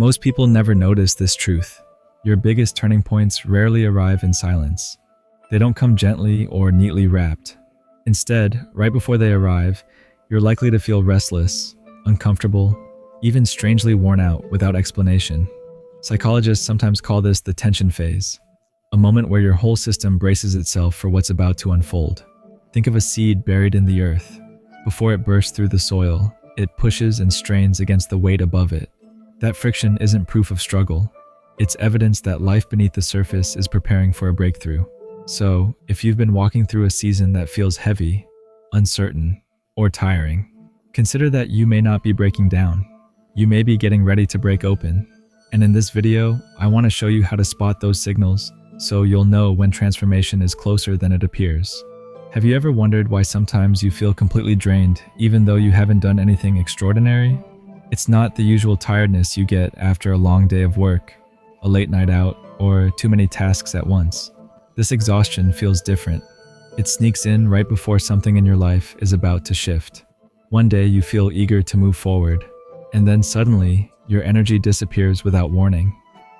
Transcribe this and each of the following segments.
Most people never notice this truth. Your biggest turning points rarely arrive in silence. They don't come gently or neatly wrapped. Instead, right before they arrive, you're likely to feel restless, uncomfortable, even strangely worn out without explanation. Psychologists sometimes call this the tension phase, a moment where your whole system braces itself for what's about to unfold. Think of a seed buried in the earth. Before it bursts through the soil, it pushes and strains against the weight above it. That friction isn't proof of struggle. It's evidence that life beneath the surface is preparing for a breakthrough. So, if you've been walking through a season that feels heavy, uncertain, or tiring, consider that you may not be breaking down. You may be getting ready to break open. And in this video, I want to show you how to spot those signals so you'll know when transformation is closer than it appears. Have you ever wondered why sometimes you feel completely drained even though you haven't done anything extraordinary? It's not the usual tiredness you get after a long day of work, a late night out, or too many tasks at once. This exhaustion feels different. It sneaks in right before something in your life is about to shift. One day you feel eager to move forward, and then suddenly your energy disappears without warning.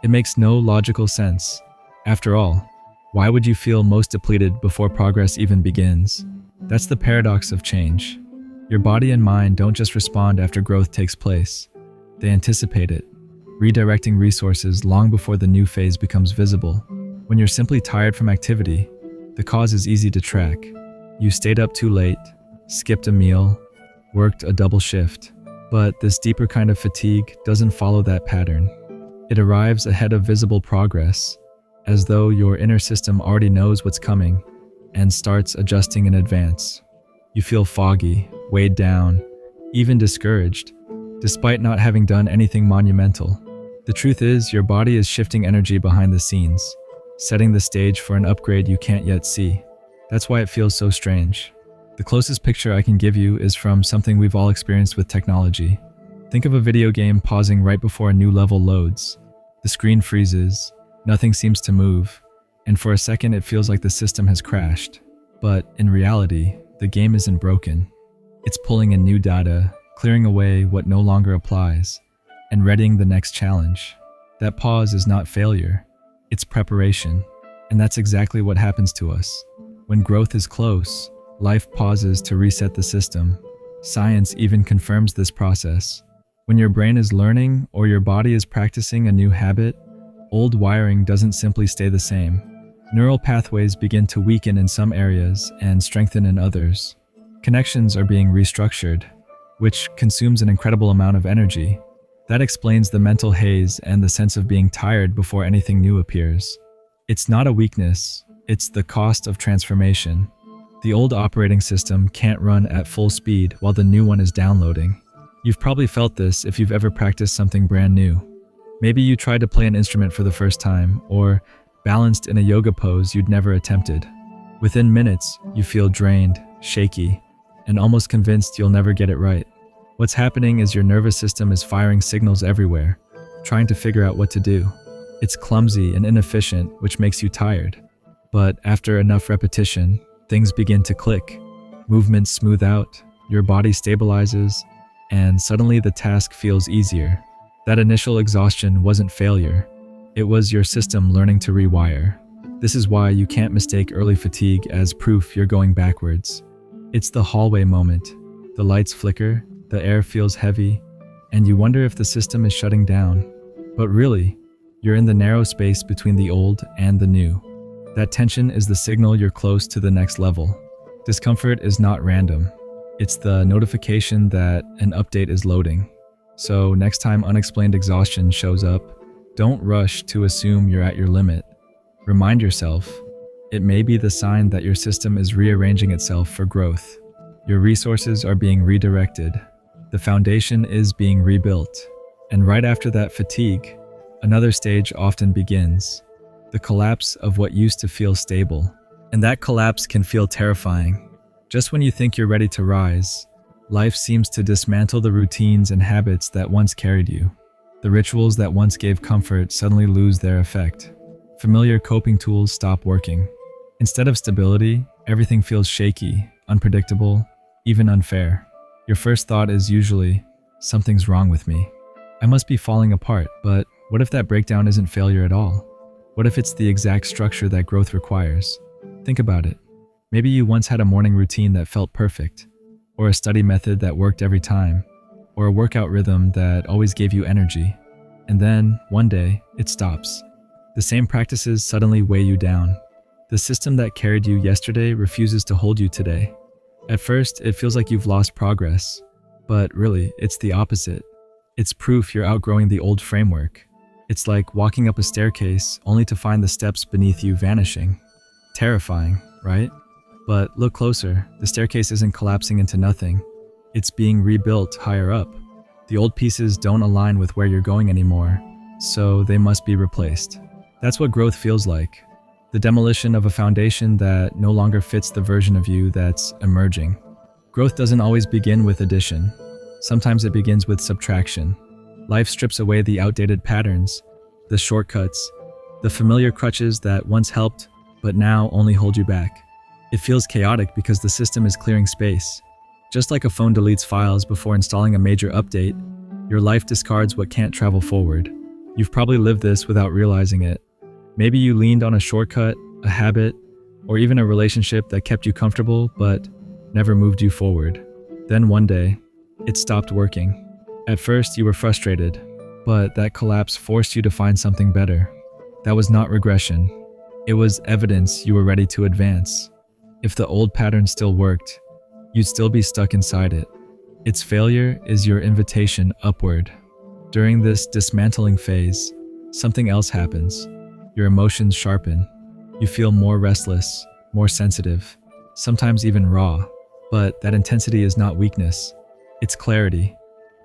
It makes no logical sense. After all, why would you feel most depleted before progress even begins? That's the paradox of change. Your body and mind don't just respond after growth takes place. They anticipate it, redirecting resources long before the new phase becomes visible. When you're simply tired from activity, the cause is easy to track. You stayed up too late, skipped a meal, worked a double shift. But this deeper kind of fatigue doesn't follow that pattern. It arrives ahead of visible progress, as though your inner system already knows what's coming and starts adjusting in advance. You feel foggy, weighed down, even discouraged, despite not having done anything monumental. The truth is, your body is shifting energy behind the scenes, setting the stage for an upgrade you can't yet see. That's why it feels so strange. The closest picture I can give you is from something we've all experienced with technology. Think of a video game pausing right before a new level loads. The screen freezes, nothing seems to move, and for a second it feels like the system has crashed. But in reality, the game isn't broken. It's pulling in new data, clearing away what no longer applies, and readying the next challenge. That pause is not failure, it's preparation. And that's exactly what happens to us. When growth is close, life pauses to reset the system. Science even confirms this process. When your brain is learning or your body is practicing a new habit, old wiring doesn't simply stay the same. Neural pathways begin to weaken in some areas and strengthen in others. Connections are being restructured, which consumes an incredible amount of energy. That explains the mental haze and the sense of being tired before anything new appears. It's not a weakness, it's the cost of transformation. The old operating system can't run at full speed while the new one is downloading. You've probably felt this if you've ever practiced something brand new. Maybe you tried to play an instrument for the first time, or balanced in a yoga pose you'd never attempted. Within minutes, you feel drained, shaky, and almost convinced you'll never get it right. What's happening is your nervous system is firing signals everywhere, trying to figure out what to do. It's clumsy and inefficient, which makes you tired. But after enough repetition, things begin to click. Movements smooth out, your body stabilizes, and suddenly the task feels easier. That initial exhaustion wasn't failure. It was your system learning to rewire. This is why you can't mistake early fatigue as proof you're going backwards. It's the hallway moment. The lights flicker, the air feels heavy, and you wonder if the system is shutting down. But really, you're in the narrow space between the old and the new. That tension is the signal you're close to the next level. Discomfort is not random. It's the notification that an update is loading. So next time unexplained exhaustion shows up, don't rush to assume you're at your limit. Remind yourself, it may be the sign that your system is rearranging itself for growth. Your resources are being redirected. The foundation is being rebuilt. And right after that fatigue, another stage often begins. The collapse of what used to feel stable. And that collapse can feel terrifying. Just when you think you're ready to rise, life seems to dismantle the routines and habits that once carried you. The rituals that once gave comfort suddenly lose their effect. Familiar coping tools stop working. Instead of stability, everything feels shaky, unpredictable, even unfair. Your first thought is usually, something's wrong with me. I must be falling apart, but what if that breakdown isn't failure at all? What if it's the exact structure that growth requires? Think about it. Maybe you once had a morning routine that felt perfect, or a study method that worked every time, or a workout rhythm that always gave you energy. And then, one day, it stops. The same practices suddenly weigh you down. The system that carried you yesterday refuses to hold you today. At first, it feels like you've lost progress, but really, it's the opposite. It's proof you're outgrowing the old framework. It's like walking up a staircase only to find the steps beneath you vanishing. Terrifying, right? But look closer, the staircase isn't collapsing into nothing. It's being rebuilt higher up. The old pieces don't align with where you're going anymore, so they must be replaced. That's what growth feels like. The demolition of a foundation that no longer fits the version of you that's emerging. Growth doesn't always begin with addition. Sometimes it begins with subtraction. Life strips away the outdated patterns, the shortcuts, the familiar crutches that once helped, but now only hold you back. It feels chaotic because the system is clearing space. Just like a phone deletes files before installing a major update, your life discards what can't travel forward. You've probably lived this without realizing it. Maybe you leaned on a shortcut, a habit, or even a relationship that kept you comfortable but never moved you forward. Then one day, it stopped working. At first, you were frustrated, but that collapse forced you to find something better. That was not regression. It was evidence you were ready to advance. If the old pattern still worked, you'd still be stuck inside it. Its failure is your invitation upward. During this dismantling phase, something else happens. Your emotions sharpen. You feel more restless, more sensitive, sometimes even raw. But that intensity is not weakness. It's clarity.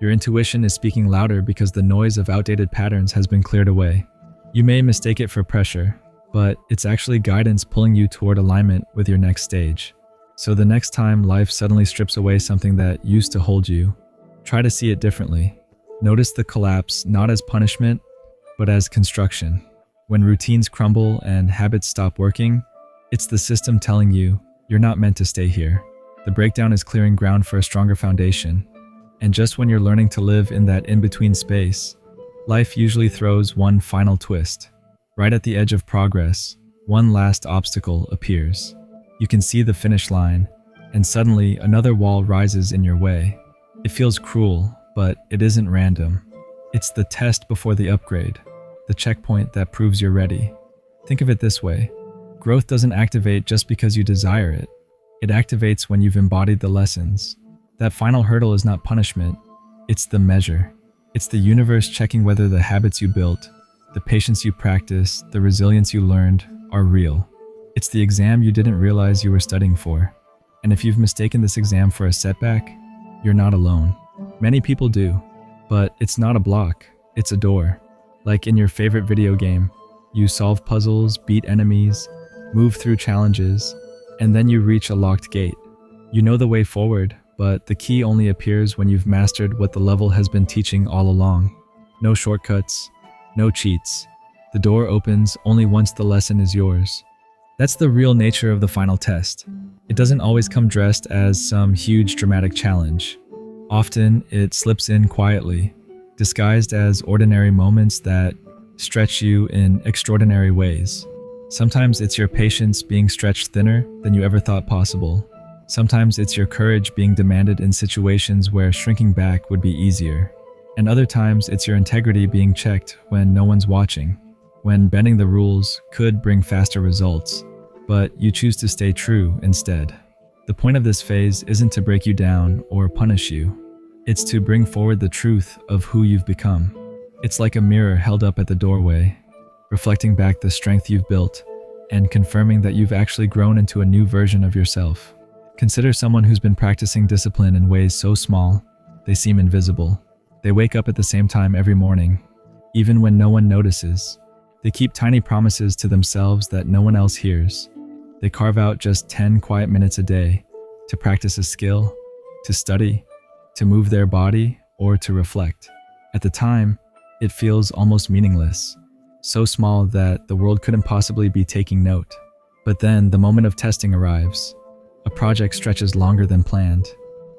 Your intuition is speaking louder because the noise of outdated patterns has been cleared away. You may mistake it for pressure, but it's actually guidance pulling you toward alignment with your next stage. So the next time life suddenly strips away something that used to hold you, try to see it differently. Notice the collapse not as punishment, but as construction. When routines crumble and habits stop working, it's the system telling you, you're not meant to stay here. The breakdown is clearing ground for a stronger foundation. And just when you're learning to live in that in-between space, life usually throws one final twist. Right at the edge of progress, one last obstacle appears. You can see the finish line, and suddenly another wall rises in your way. It feels cruel, but it isn't random. It's the test before the upgrade, the checkpoint that proves you're ready. Think of it this way. Growth doesn't activate just because you desire it. It activates when you've embodied the lessons. That final hurdle is not punishment, it's the measure. It's the universe checking whether the habits you built, the patience you practiced, the resilience you learned are real. It's the exam you didn't realize you were studying for. And if you've mistaken this exam for a setback, you're not alone. Many people do, but it's not a block, it's a door. Like in your favorite video game, you solve puzzles, beat enemies, move through challenges, and then you reach a locked gate. You know the way forward, but the key only appears when you've mastered what the level has been teaching all along. No shortcuts, no cheats. The door opens only once the lesson is yours. That's the real nature of the final test. It doesn't always come dressed as some huge dramatic challenge. Often, it slips in quietly, disguised as ordinary moments that stretch you in extraordinary ways. Sometimes it's your patience being stretched thinner than you ever thought possible. Sometimes it's your courage being demanded in situations where shrinking back would be easier. And other times it's your integrity being checked when no one's watching, when bending the rules could bring faster results, but you choose to stay true instead. The point of this phase isn't to break you down or punish you. It's to bring forward the truth of who you've become. It's like a mirror held up at the doorway, reflecting back the strength you've built and confirming that you've actually grown into a new version of yourself. Consider someone who's been practicing discipline in ways so small, they seem invisible. They wake up at the same time every morning, even when no one notices. They keep tiny promises to themselves that no one else hears. They carve out just 10 quiet minutes a day to practice a skill, to study, to move their body, or to reflect. At the time, it feels almost meaningless, so small that the world couldn't possibly be taking note. But then the moment of testing arrives. A project stretches longer than planned.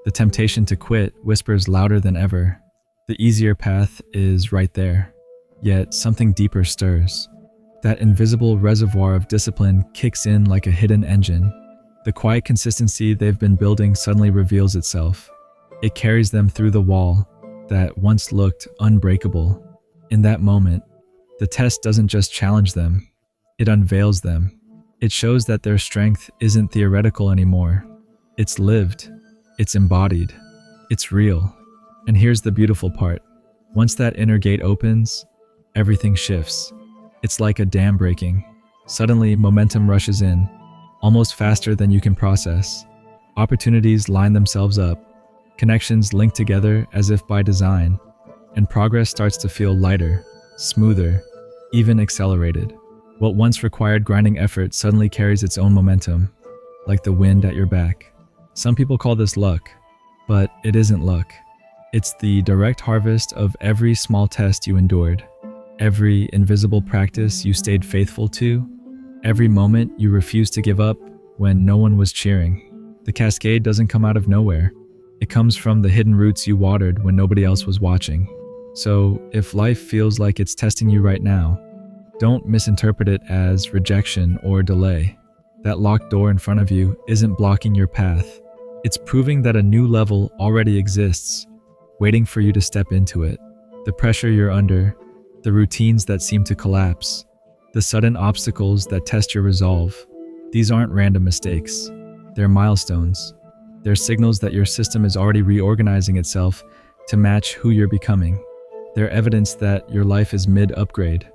The temptation to quit whispers louder than ever. The easier path is right there, yet something deeper stirs. That invisible reservoir of discipline kicks in like a hidden engine. The quiet consistency they've been building suddenly reveals itself. It carries them through the wall that once looked unbreakable. In that moment, the test doesn't just challenge them, it unveils them. It shows that their strength isn't theoretical anymore. It's lived, it's embodied, it's real. And here's the beautiful part. Once that inner gate opens, everything shifts. It's like a dam breaking. Suddenly, momentum rushes in, almost faster than you can process. Opportunities line themselves up, connections link together as if by design, and progress starts to feel lighter, smoother, even accelerated. What once required grinding effort suddenly carries its own momentum, like the wind at your back. Some people call this luck, but it isn't luck. It's the direct harvest of every small test you endured, every invisible practice you stayed faithful to, every moment you refused to give up when no one was cheering. The cascade doesn't come out of nowhere. It comes from the hidden roots you watered when nobody else was watching. So if life feels like it's testing you right now, don't misinterpret it as rejection or delay. That locked door in front of you isn't blocking your path. It's proving that a new level already exists, waiting for you to step into it. The pressure you're under, the routines that seem to collapse, the sudden obstacles that test your resolve, these aren't random mistakes. They're milestones. They're signals that your system is already reorganizing itself to match who you're becoming. They're evidence that your life is mid-upgrade.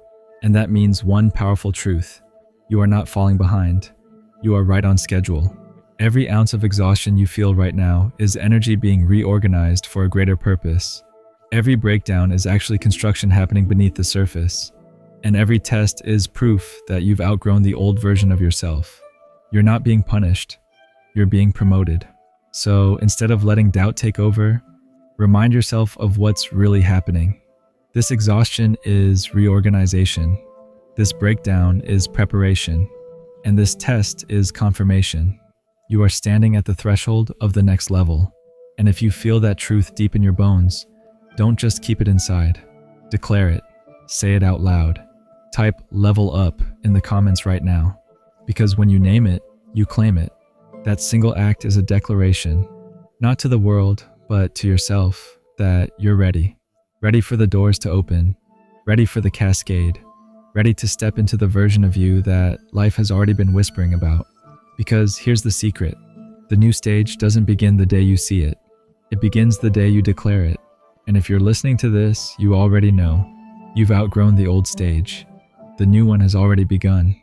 And that means one powerful truth. You are not falling behind. You are right on schedule. Every ounce of exhaustion you feel right now is energy being reorganized for a greater purpose. Every breakdown is actually construction happening beneath the surface. And every test is proof that you've outgrown the old version of yourself. You're not being punished. You're being promoted. So instead of letting doubt take over, remind yourself of what's really happening. This exhaustion is reorganization. This breakdown is preparation. And this test is confirmation. You are standing at the threshold of the next level. And if you feel that truth deep in your bones, don't just keep it inside. Declare it. Say it out loud. Type "level up" in the comments right now. Because when you name it, you claim it. That single act is a declaration, not to the world, but to yourself, that you're ready. Ready for the doors to open. Ready for the cascade. Ready to step into the version of you that life has already been whispering about. Because here's the secret. The new stage doesn't begin the day you see it. It begins the day you declare it. And if you're listening to this, you already know. You've outgrown the old stage. The new one has already begun.